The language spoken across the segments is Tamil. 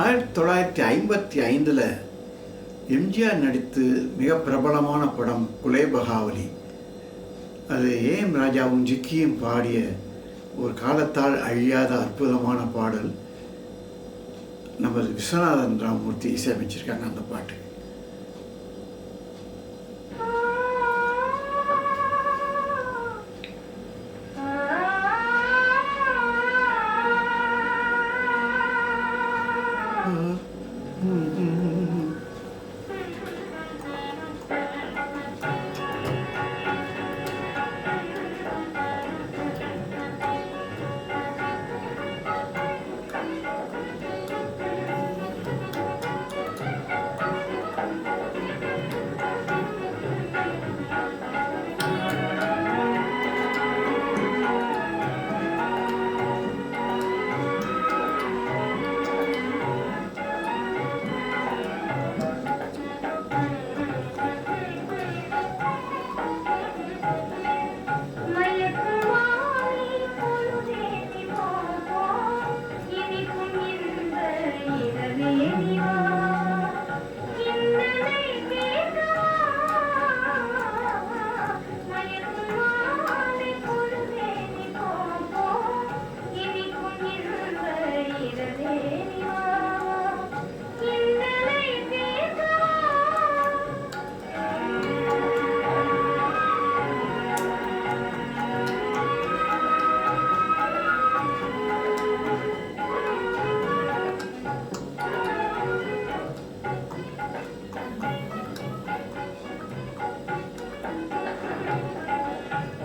1955 எம்ஜிஆர் நடித்து மிக பிரபலமான படம் குலேபகாவலி. அது ஏஎம் ராஜாவும் ஜிக்கியும் பாடிய ஒரு காலத்தால் அழியாத அற்புதமான பாடல். நமது விஸ்வநாதன் ராமமூர்த்தி இசையமைச்சிருக்காங்க அந்த பாட்டு.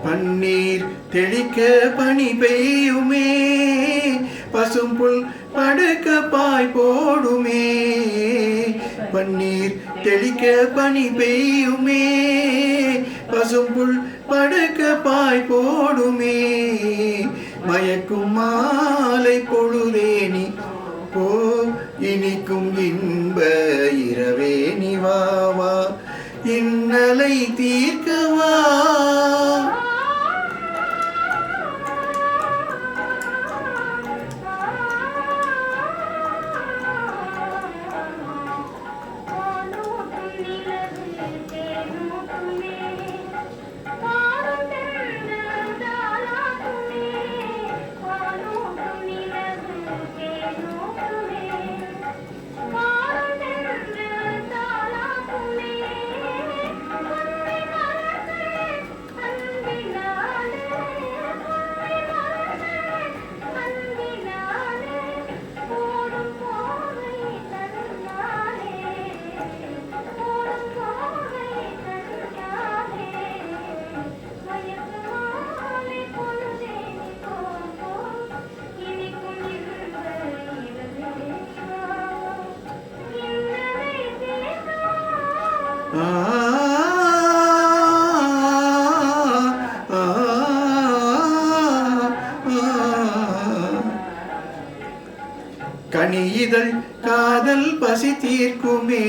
பன்னீர் தெளிக்க பனி பெய்யுமே, பசும்புல் படுக்க பாய் போடுமே. பன்னீர் தெளிக்க பனி பெய்யுமே, பசும்புல் படுக்க பாய் போடுமே. மயக்கும் மாலை பொழுதே நீ போ, இனிக்கும் இன்ப இரவே நீ வா வா, இன்னலை தீர்க்கவா. கனியிதழ் காதல் பசி தீர்க்குமே,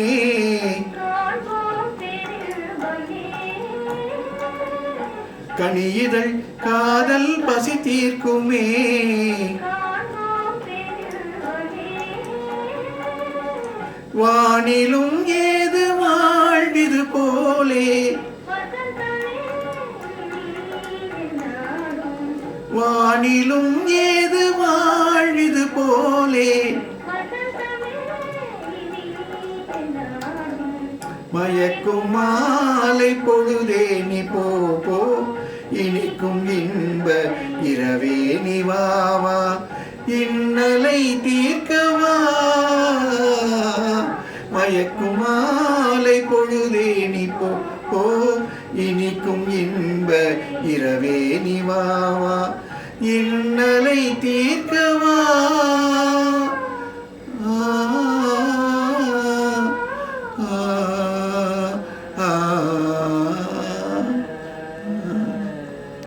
கனியிதழ் காதல் பசி தீர்க்குமே. வானிலும் ஏது வாழ்விது போலே, வானிலும் ஏது வாழ்விது போலே. மயக்கும் மாலை பொழுதே நீ போ போ, இனிக்கும் இன்ப இரவே நீ வா வா, இன்னலை தீர்க்கவா. மயக்கும் மாலை பொழுதே நீ போ போ, இனிக்கும் இன்ப இரவே நீ வா வா, இன்னலை தீர்க்க